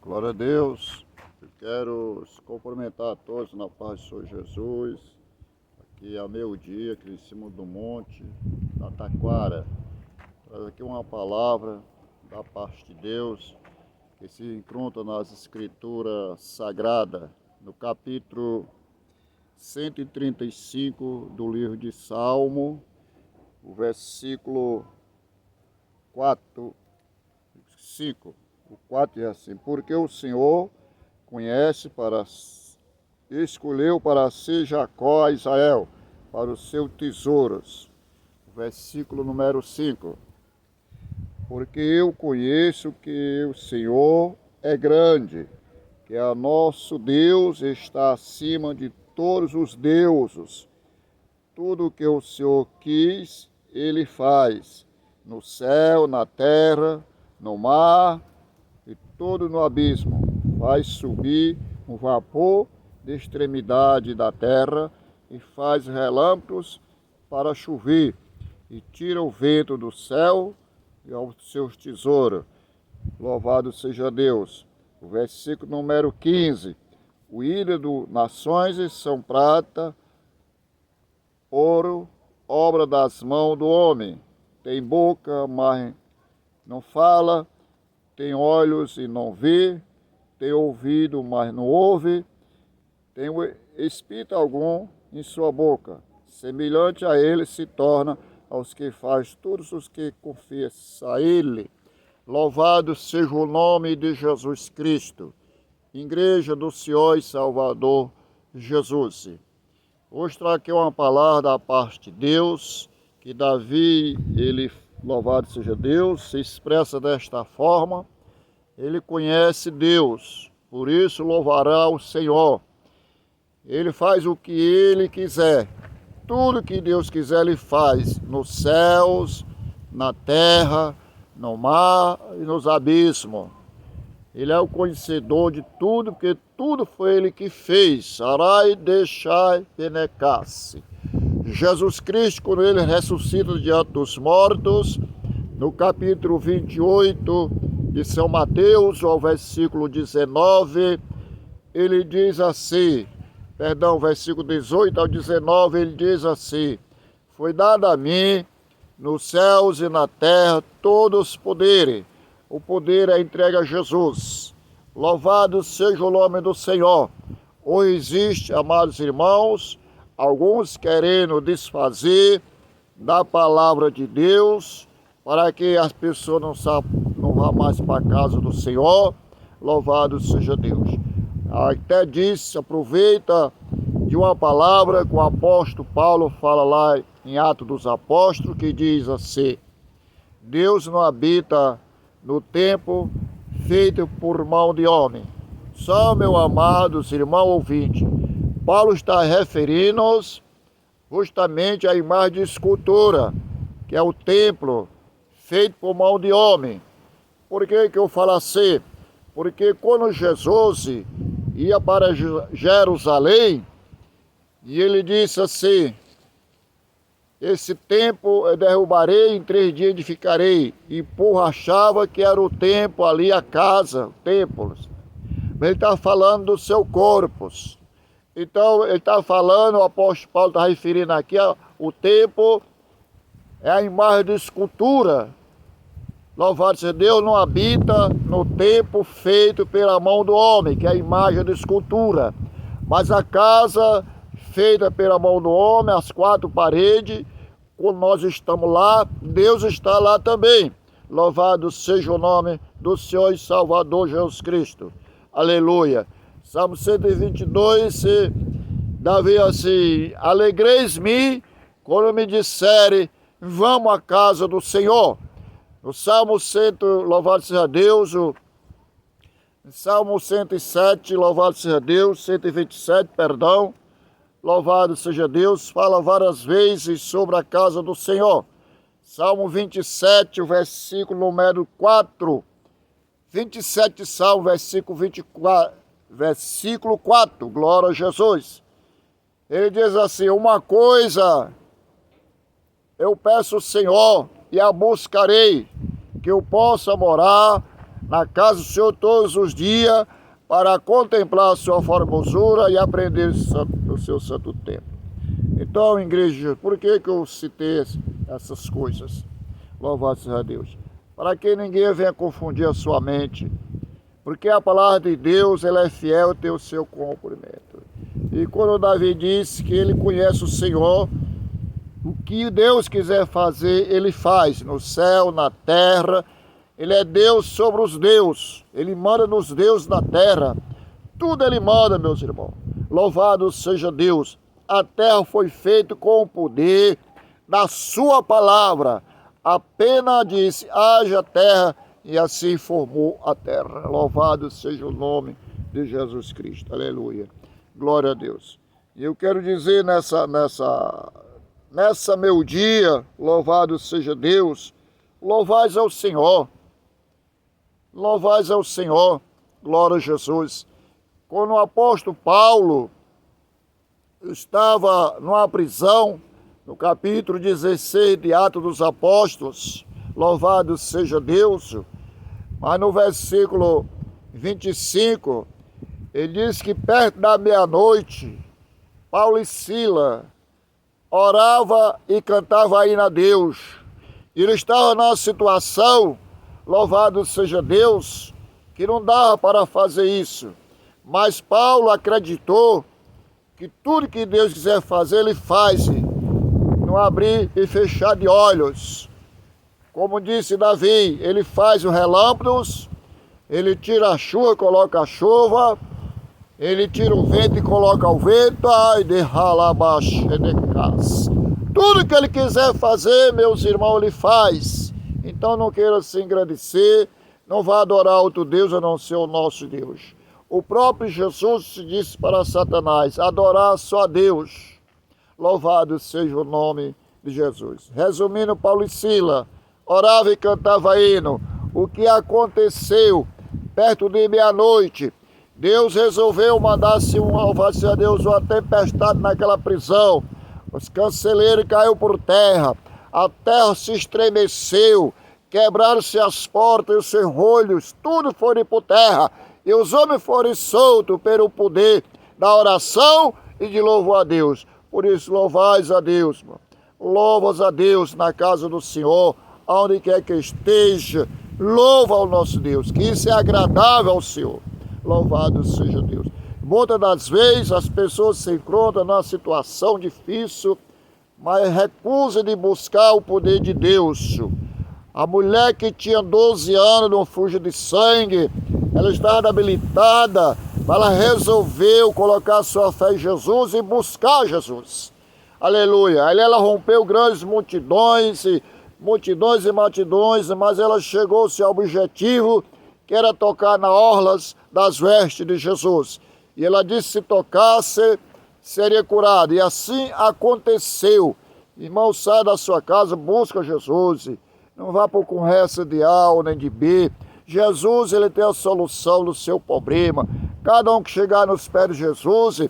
Glória a Deus. Eu quero cumprimentar a todos na paz do Senhor Jesus. Aqui é meio-dia, aqui em cima do monte da Taquara. Traz aqui uma palavra da parte de Deus que se encontra nas Escrituras Sagradas, no capítulo 135 do livro de Salmo, o versículo 4, 5. O 4 é assim: porque o Senhor escolheu para si Jacó a Israel, para os seus tesouros. Versículo número 5. Porque eu conheço que o Senhor é grande, que o nosso Deus está acima de todos os deuses. Tudo o que o Senhor quis, Ele faz, no céu, na terra, no mar e todo no abismo. Faz subir um vapor de extremidade da terra e faz relâmpagos para chover, e tira o vento do céu e aos seus tesouros. Louvado seja Deus. O versículo número 15. O ídolo das nações são prata, ouro, obra das mãos do homem. Tem boca, mas não fala, tem olhos e não vê, tem ouvido, mas não ouve, tem espírito algum em sua boca. Semelhante a ele se torna aos que faz todos os que confessam a ele. Louvado seja o nome de Jesus Cristo, Igreja do Senhor e Salvador Jesus. Hoje trago aqui uma palavra da parte de Deus, que Davi, ele, louvado seja Deus, se expressa desta forma. Ele conhece Deus, por isso louvará o Senhor. Ele faz o que ele quiser. Tudo que Deus quiser, ele faz, nos céus, na terra, no mar e nos abismos. Ele é o conhecedor de tudo, porque tudo foi ele que fez. Arai, deixai, penecasse. Jesus Cristo, quando ele ressuscita diante dos mortos, no capítulo 28 de São Mateus, ao versículo 19, ele diz assim, versículo 18 ao 19, ele diz assim: foi dado a mim, nos céus e na terra, todos os poderes. O poder é entregue a Jesus. Louvado seja o nome do Senhor. Hoje existe, amados irmãos, alguns querendo desfazer da palavra de Deus, para que as pessoas não vá mais para a casa do Senhor. Louvado seja Deus. Até disse, aproveita de uma palavra que o apóstolo Paulo fala lá em Atos dos Apóstolos, que diz assim: Deus não habita no templo feito por mão de homem. Só, meus amados irmãos ouvintes, Paulo está referindo-nos justamente à imagem de escultura, que é o templo feito por mão de homem. Por que eu falo assim? Porque quando Jesus ia para Jerusalém, e ele disse assim: esse templo eu derrubarei, em 3 dias edificarei. E por achava que era o templo ali, a casa, o templo. Mas ele está falando do seu corpo. Então ele está falando, o apóstolo Paulo está referindo aqui, o templo é a imagem de escultura. Louvado seja Deus, não habita no templo feito pela mão do homem, que é a imagem de escultura. Mas a casa feita pela mão do homem, as 4 paredes, quando nós estamos lá, Deus está lá também. Louvado seja o nome do Senhor e Salvador Jesus Cristo. Aleluia. Salmo 122, Davi assim: alegreis-me quando me disserem, vamos à casa do Senhor. No Salmo 100, louvado seja Deus, Salmo 107, louvado seja Deus, 127, perdão, louvado seja Deus, fala várias vezes sobre a casa do Senhor. Salmo 27, o versículo número 4, 27 Salmo, versículo 24, versículo 4, glória a Jesus. Ele diz assim: uma coisa eu peço ao Senhor e a buscarei, que eu possa morar na casa do Senhor todos os dias, para contemplar a sua formosura e aprender o seu santo templo. Então, igreja, por que eu citei essas coisas? Louvado seja Deus. Para que ninguém venha confundir a sua mente. Porque a palavra de Deus, ela é fiel e tem o seu cumprimento. E quando Davi disse que ele conhece o Senhor, o que Deus quiser fazer, ele faz, no céu, na terra. Ele é Deus sobre os deuses, ele manda nos deuses na terra. Tudo ele manda, meus irmãos. Louvado seja Deus. A terra foi feita com o poder da sua palavra. Apenas disse, haja terra, e assim formou a terra. Louvado seja o nome de Jesus Cristo. Aleluia. Glória a Deus. E eu quero dizer nessa meu dia, louvado seja Deus, louvais ao Senhor. Louvais ao Senhor. Glória a Jesus. Quando o apóstolo Paulo estava numa prisão, no capítulo 16 de Atos dos Apóstolos, louvado seja Deus, mas no versículo 25, ele diz que perto da meia-noite, Paulo e Sila orava e cantava aí a Deus. Ele estava numa situação, louvado seja Deus, que não dava para fazer isso. Mas Paulo acreditou que tudo que Deus quiser fazer, ele faz, não abrir e fechar de olhos. Como disse Davi, ele faz os relâmpagos, ele tira a chuva, coloca a chuva, ele tira o vento e coloca o vento, ai de ralabaixo de casa. Tudo que ele quiser fazer, meus irmãos, ele faz. Então não queira se engrandecer, não vá adorar outro Deus a não ser o nosso Deus. O próprio Jesus disse para Satanás, adorar só a Deus. Louvado seja o nome de Jesus. Resumindo, Paulo e Sila orava e cantava hino. O que aconteceu perto de meia-noite? Deus resolveu mandar-se louvado seja Deus, uma tempestade naquela prisão. Os canceleiros caíram por terra. A terra se estremeceu. Quebraram-se as portas e os ferrolhos. Tudo foi por terra. E os homens foram soltos pelo poder da oração e de louvor a Deus. Por isso, louvais a Deus, mano. Louvas a Deus na casa do Senhor, aonde quer que esteja. Louva ao nosso Deus, que isso é agradável ao Senhor. Louvado seja Deus. Muitas das vezes as pessoas se encontram numa situação difícil, mas recusam de buscar o poder de Deus. A mulher que tinha 12 anos no fluxo de sangue, ela estava habilitada, mas ela resolveu colocar sua fé em Jesus e buscar Jesus. Aleluia. Aí ela rompeu grandes multidões, mas ela chegou-se ao objetivo, que era tocar nas orlas das vestes de Jesus. E ela disse que se tocasse, seria curada. E assim aconteceu. Irmão, sai da sua casa, busca Jesus. Não vá por conversa de A ou nem de B. Jesus, ele tem a solução do seu problema. Cada um que chegar nos pés de Jesus,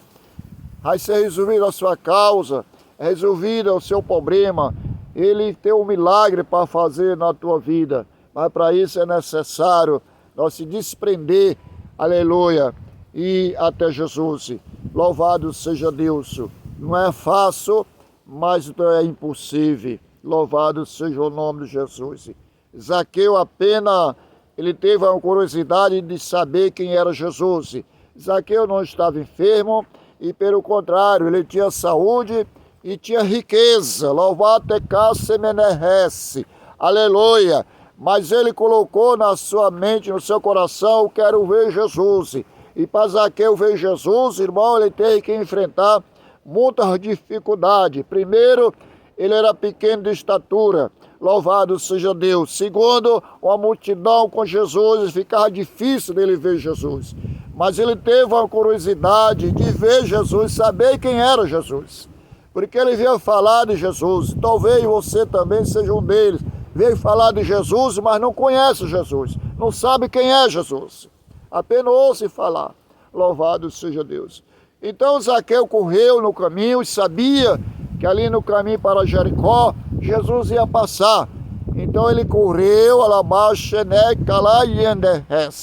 vai ser resolvida a sua causa, resolvida o seu problema. Ele tem um milagre para fazer na tua vida. Mas para isso é necessário nós se desprender, aleluia, e até Jesus. Louvado seja Deus. Não é fácil, mas não é impossível. Louvado seja o nome de Jesus. Zaqueu apenas, ele teve a curiosidade de saber quem era Jesus. Zaqueu não estava enfermo e, pelo contrário, ele tinha saúde e tinha riqueza. Louvado te meneresse. Aleluia. Mas ele colocou na sua mente, no seu coração, quero ver Jesus. E para Zaqueu ver Jesus, irmão, ele teve que enfrentar muitas dificuldades. Primeiro, ele era pequeno de estatura. Louvado seja Deus. Segundo, uma multidão com Jesus, ficava difícil dele ver Jesus. Mas ele teve uma curiosidade de ver Jesus, saber quem era Jesus. Porque ele veio falar de Jesus. Talvez você também seja um deles. Veio falar de Jesus, mas não conhece Jesus. Não sabe quem é Jesus. Apenas ouve falar. Louvado seja Deus. Então Zaqueu correu no caminho e sabia que ali no caminho para Jericó, Jesus ia passar. Então ele correu,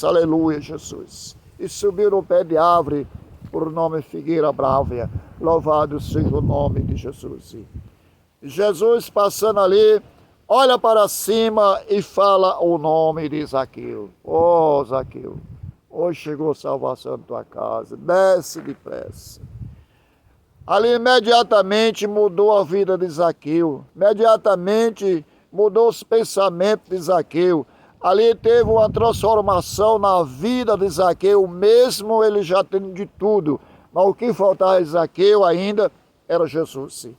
aleluia, Jesus. E subiu no pé de árvore, por nome Figueira Brava. Louvado seja o nome de Jesus. Jesus passando ali, olha para cima e fala o nome de Zaqueu. Oh, Zaqueu, hoje chegou salvação na tua casa, desce depressa. Ali imediatamente mudou a vida de Zaqueu, imediatamente mudou os pensamentos de Zaqueu. Ali teve uma transformação na vida de Zaqueu, mesmo ele já tendo de tudo. Mas o que faltava a Zaqueu ainda era Jesus.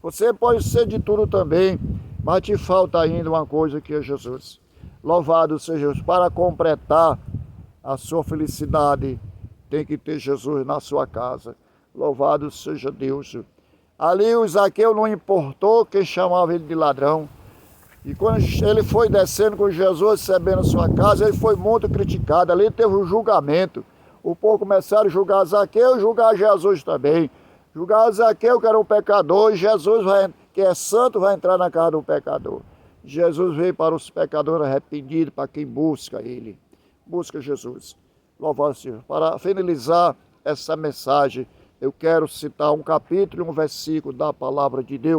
Você pode ser de tudo também, mas te falta ainda uma coisa que é Jesus. Louvado seja Jesus. Para completar a sua felicidade, tem que ter Jesus na sua casa. Louvado seja Deus. Ali o Zaqueu não importou quem chamava ele de ladrão. E quando ele foi descendo com Jesus, recebendo a sua casa, ele foi muito criticado. Ali teve um julgamento. O povo começaram a julgar Zaqueu e julgar Jesus também. Julgar Zaqueu, que era um pecador, e Jesus, que é santo, vai entrar na casa do pecador. Jesus veio para os pecadores arrependidos, para quem busca ele. Busca Jesus. Louvado seja. Para finalizar essa mensagem, eu quero citar um capítulo e um versículo da palavra de Deus.